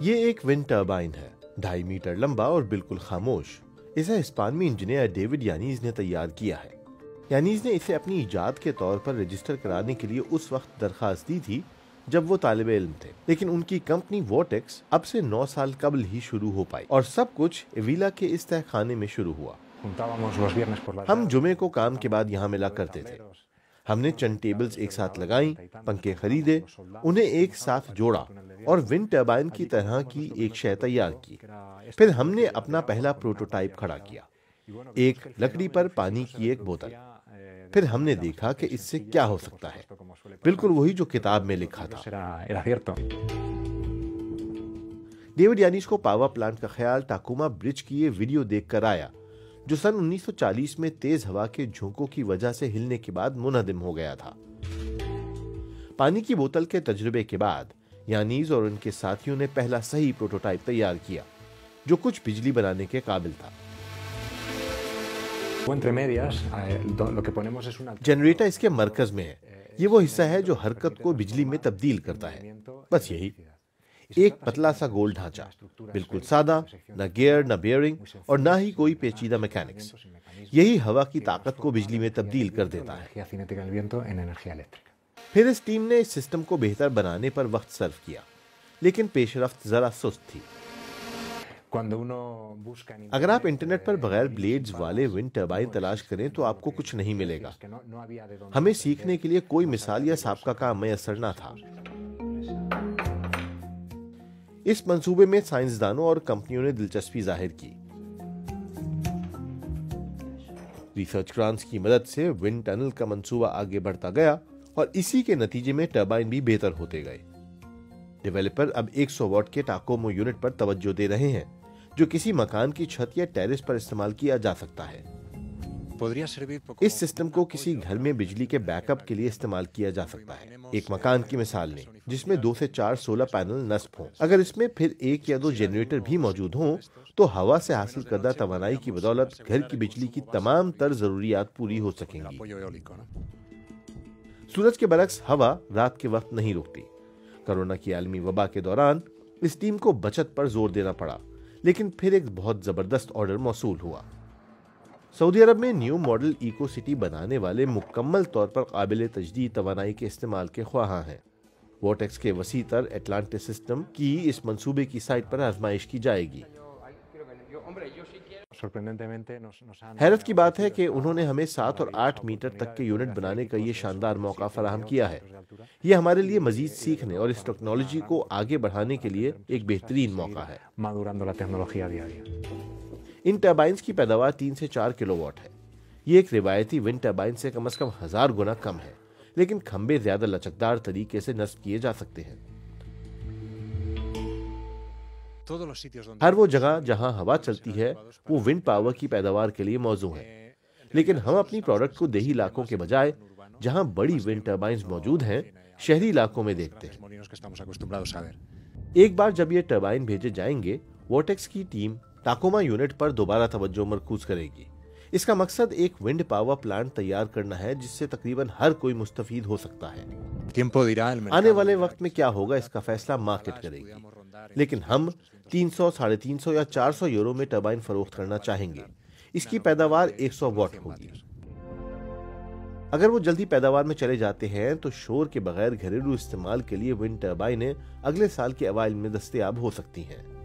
ये एक wind turbine है, 2.5 मीटर लंबा और बिल्कुल खामोश। इसे स्पेनी इंजीनियर डेविड यानीज ने तैयार किया है। यानीज ने इसे अपनी इजाद के तौर पर रजिस्टर कराने के लिए उस वक्त दरखास्त दी थी जब वो तालिबे इल्म थे, लेकिन उनकी कंपनी वोटेक्स अब से 9 साल कबल ही शुरू हो पाई और सब कुछ एविला के इस तहखाने में शुरू हुआ। हम जुमे को काम के बाद यहाँ मिला करते थे। हमने चंद टेबल्स एक साथ लगाई, पंखे खरीदे, उन्हें एक साथ जोड़ा और विंड टर्बाइन की तरह की एक शय तैयार की। फिर हमने अपना पहला प्रोटोटाइप खड़ा किया, एक लकड़ी पर पानी की एक बोतल। फिर हमने देखा कि इससे क्या हो सकता है, बिल्कुल वही जो किताब में लिखा था। डेविड यानीज को पावर प्लांट का ख्याल टाकुमा ब्रिज की ये वीडियो देखकर आया, जो सन 1940 में तेज हवा के झोंकों की वजह से हिलने के बाद मुनहदिम हो गया था। पानी की बोतल के तजुर्बे के बाद यानीज और उनके साथियों ने पहला सही प्रोटोटाइप तैयार किया, जो कुछ बिजली बनाने के काबिल था। जनरेटर इसके मरकज में है। ये वो हिस्सा है जो हरकत को बिजली में तब्दील करता है। बस यही, एक पतला सा गोल ढांचा, बिल्कुल सादा, न गियर न बेयरिंग और ना ही कोई पेचीदा मैकेनिक्स। यही हवा की ताकत को बिजली में तब्दील कर देता है। फिर इस टीम ने इस सिस्टम को बेहतर बनाने पर वक्त सर्व किया, लेकिन पेशरफ्त जरा सुस्त थी। अगर आप इंटरनेट पर बगैर ब्लेड्स वाले विंड टर्बाइन तलाश करें तो आपको कुछ नहीं मिलेगा। हमें सीखने के लिए कोई मिसाल या साबका काम मैसर ना था। इस मंसूबे में साइंसदानों और कंपनियों ने दिलचस्पी जाहिर की। रिसर्च ग्रांट्स की मदद से विंड टनल का मंसूबा आगे बढ़ता गया और इसी के नतीजे में टर्बाइन भी बेहतर होते गए। डेवलपर अब 100 वॉट के टाकोमो यूनिट पर तवज्जो दे रहे हैं, जो किसी मकान की छत या टेरेस पर इस्तेमाल किया जा सकता है। इस सिस्टम को किसी घर में बिजली के बैकअप के लिए इस्तेमाल किया जा सकता है। एक मकान की मिसाल लें जिसमें 2 से 4 सोलर पैनल नस्ब हों। अगर इसमें फिर 1 या 2 जनरेटर भी मौजूद हों तो हवा से हासिल करदा तवानाई की बदौलत घर की बिजली की तमाम तर जरूरियात पूरी हो सकेंगी। सूरज के बरक्स हवा रात के वक्त नहीं रुकती। कोरोना की आलमी वबा के दौरान इस टीम को बचत पर जोर देना पड़ा, लेकिन फिर एक बहुत जबरदस्त ऑर्डर मौसूल हुआ। सऊदी अरब में न्यू मॉडल इको सिटी बनाने वाले मुकम्मल तौर पर काबिल तजदीद तवानाई के इस्तेमाल के ख्वाहां हैं। वोटेक्स के वसी तर एटलांटिस सिस्टम की इस मंसूबे की साइट पर आजमाइश की जाएगी। हैरत की बात है कि उन्होंने हमें 7 और 8 मीटर तक के यूनिट बनाने का ये शानदार मौका फराहम किया है। ये हमारे लिए मजीद सीखने और इस टेक्नोलॉजी को आगे बढ़ाने के लिए एक बेहतरीन मौका है। इन टर्बाइन्स की पैदावार 3 से 4 किलोवाट है। ये एक रिवायती विंड टर्बाइन से कम 1000 गुना कम है, लेकिन खंबे ज्यादा लचकदार तरीके से नस्ब किए जा सकते हैं। हर वो जगह जहां हवा चलती है वो विंड पावर की पैदावार के लिए मौजू है, लेकिन हम अपनी प्रोडक्ट को देही इलाकों के बजाय जहां बड़ी विंड टर्बाइन्स मौजूद हैं शहरी इलाकों में देखते हैं। एक बार जब ये टर्बाइन भेजे जाएंगे, वोटेक्स की टीम टाकोमा यूनिट पर दोबारा तवज्जो मरकूज करेगी। इसका मकसद एक विंड पावर प्लांट तैयार करना है जिससे तकरीबन हर कोई मुस्तफीद हो सकता है। आने वाले वक्त में क्या होगा इसका फैसला मार्केट करेगी, लेकिन हम 300, 350 या 400 यूरो में टर्बाइन फरोख्त करना चाहेंगे। इसकी पैदावार 100 वॉट होगी। अगर वो जल्दी पैदावार में चले जाते हैं तो शोर के बगैर घरेलू इस्तेमाल के लिए विंड टर्बाइनें अगले साल के अवाइल में दस्तयाब हो सकती हैं।